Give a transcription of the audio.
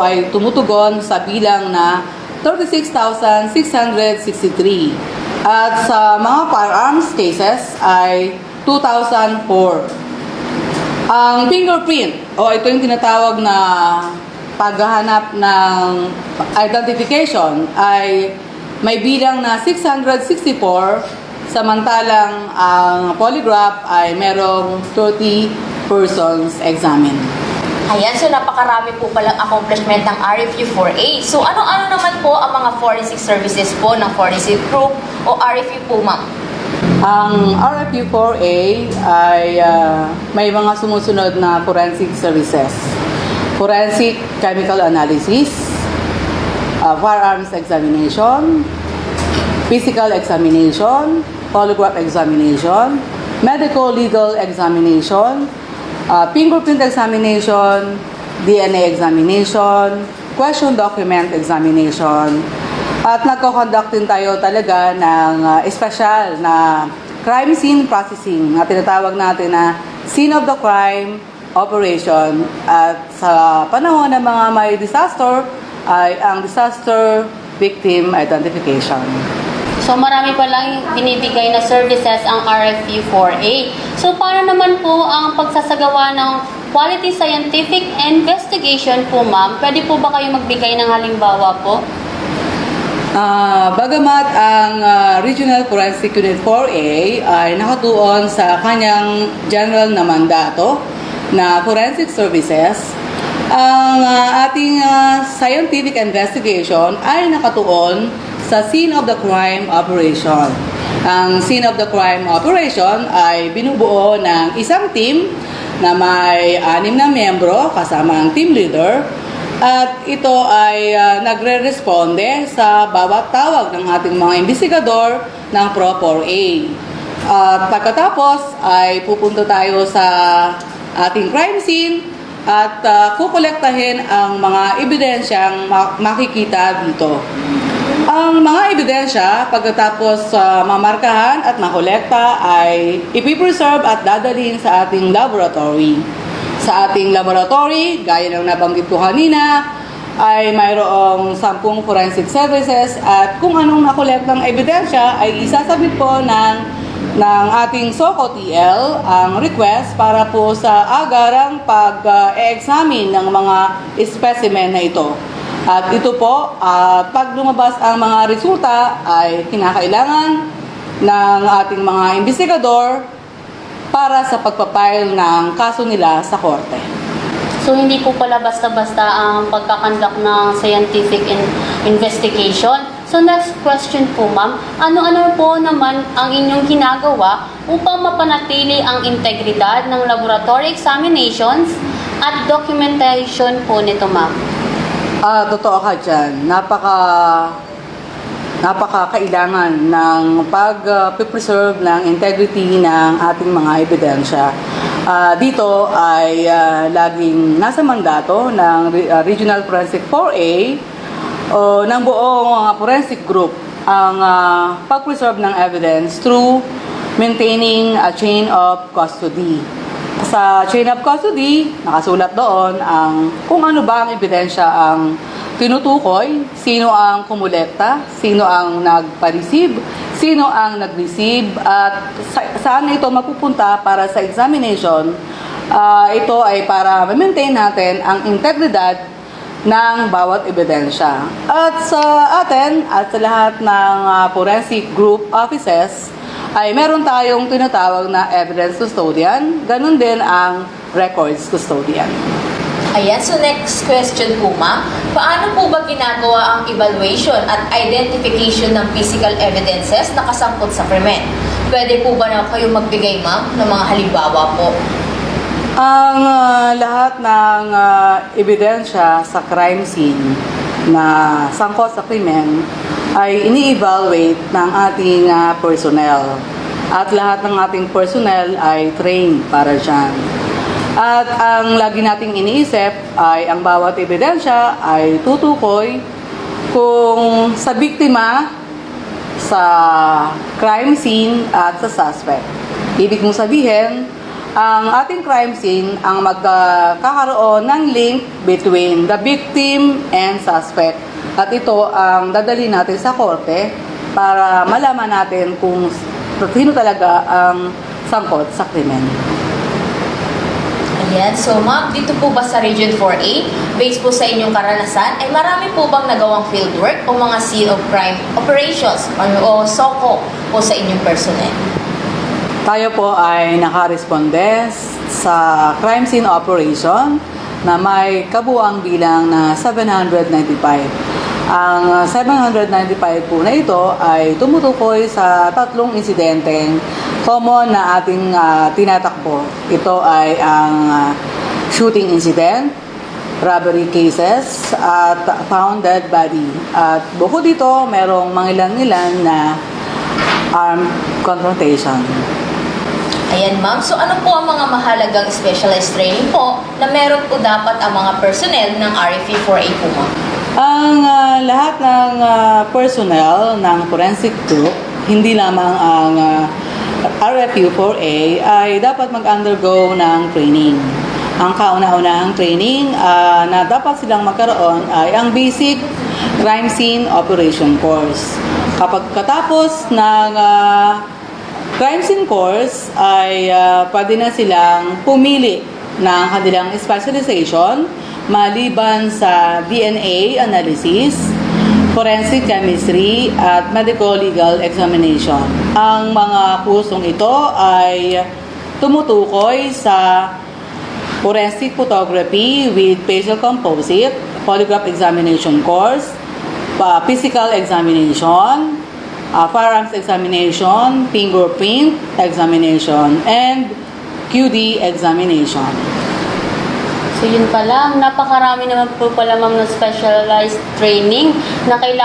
ay tumutugon sa bilang na 36,663 at sa mga firearms cases ay 2,004. Ang fingerprint o ito yung tinatawag na paghahanap ng identification ay may bilang na 664, samantalang ang polygraph ay merong 30 persons examined. Ayan, so napakarami po palang accomplishment ng RFU 4A. So ano-ano naman po ang mga forensic services po ng forensic group o RFU po, ma'am? Ang RFU 4A ay may mga sumusunod na forensic services. Forensic chemical analysis, firearms examination, physical examination, polygraph examination, medical legal examination, fingerprint examination, DNA examination, question document examination, at nagko-conduct din tayo talaga ng special na crime scene processing na tinatawag natin na scene of the crime operation. At sa panahon ng mga may disaster ay ang disaster victim identification. So marami palang binibigay na services ang RFU 4A. So paano naman po ang pagsasagawa ng quality scientific investigation po, ma'am? Pwede po ba kayo magbigay ng halimbawa po? Bagamat ang Regional Forensic Unit 4A ay nakatuon sa kanyang general na mandato na forensic services, ang ating scientific investigation ay nakatuon sa scene of the crime operation. Ang scene of the crime operation ay binubuo ng isang team na may 6 na miyembro kasama ang team leader, at ito ay nagre-responde sa bawat tawag ng ating mga investigador ng Pro 4A. At pagkatapos ay pupunta tayo sa ating crime scene at kukolektahin ang mga ebidensyang makikita dito. Ang mga ebidensya pagkatapos mamarkahan at makolekta ay ipipreserve at dadalhin sa ating laboratory. Sa ating laboratory, gaya ng nabanggit ko kanina, ay mayroong 10 forensic services at kung anong nakolektang ebidensya ay isasabit po ng ating SOCO-TL ang request para po sa agarang pag-e-examine ng mga specimen na ito. At ito po, pag lumabas ang mga resulta ay kinakailangan ng ating mga investigador para sa pagpapile ng kaso nila sa korte. So hindi po pala basta-basta ang pagkakandak ng scientific investigation. So next question po, ma'am, ano-ano po naman ang inyong ginagawa upang mapanatili ang integridad ng laboratory examinations at documentation po nito, ma'am? Totoo ka dyan. Napakakailangan ng pag-preserve ng integrity ng ating mga ebidensya. Dito ay laging nasa mandato ng Regional Forensic 4A o ng buong forensic group ang pag-preserve ng evidence through maintaining a chain of custody. Sa chain of custody, nakasulat doon ang kung ano ba ang ebidensya ang tinutukoy, sino ang kumulekta, sino ang nagpa-receive, sino ang nag-receive, at saan ito mapupunta para sa examination. Ito ay para ma-maintain natin ang integridad ng bawat ebidensya. At sa atin at sa lahat ng forensic group offices, ay meron tayong tinatawag na evidence custodian, ganun din ang records custodian. Ayan, so next question po, ma'am. Paano po ba ginagawa ang evaluation at identification ng physical evidences na kasangkot sa krimen? Pwede po ba na kayo magbigay, ma'am, ng mga halimbawa po? Ang lahat ng ebidensya sa crime scene na sangkot sa krimen ay ini-evaluate ng ating personnel. At lahat ng ating personnel ay trained para dyan. At ang lagi nating iniisip ay ang bawat ebidensya ay tutukoy kung sa biktima, sa crime scene at sa suspect. Ibig mong sabihin, ang ating crime scene ang magkakaroon ng link between the victim and suspect. At ito ang dadali natin sa korte para malaman natin kung sino talaga ang sangkot sa krimen. Ayan. So, ma'am, dito po ba sa Region 4A, based po sa inyong karanasan, ay marami po bang nagawang fieldwork o mga scene of crime operations o SOCO po sa inyong personnel? Tayo po ay nakaresponde sa crime scene operation na may kabuang bilang na 795. Ang 795 po na ito ay tumutukoy sa tatlong insidenteng common na ating tinatakbo. Ito ay ang shooting incident, robbery cases, at found dead body. At bukod dito, merong mangilan-ilan na armed confrontation. Ayan, ma'am. So, ano po ang mga mahalagang specialized training po na meron po dapat ang mga personnel ng RFE-4A po, ma'am? Ang lahat ng personnel ng forensic group, hindi lamang ang RFU4A, ay dapat mag-undergo ng training. Ang kauna-unahang training na dapat silang magkaroon ay ang basic crime scene operation course. Kapag katapos ng crime scene course ay pwede na silang pumili ng kanilang specialization maliban sa DNA analysis, forensic chemistry, at medico-legal examination. Ang mga kursong ito ay tumutukoy sa forensic photography with facial composite, polygraph examination course, physical examination, firearms examination, fingerprint examination, and QD examination. So yun pala, napakarami naman po pala ma'am ng specialized training na kailangan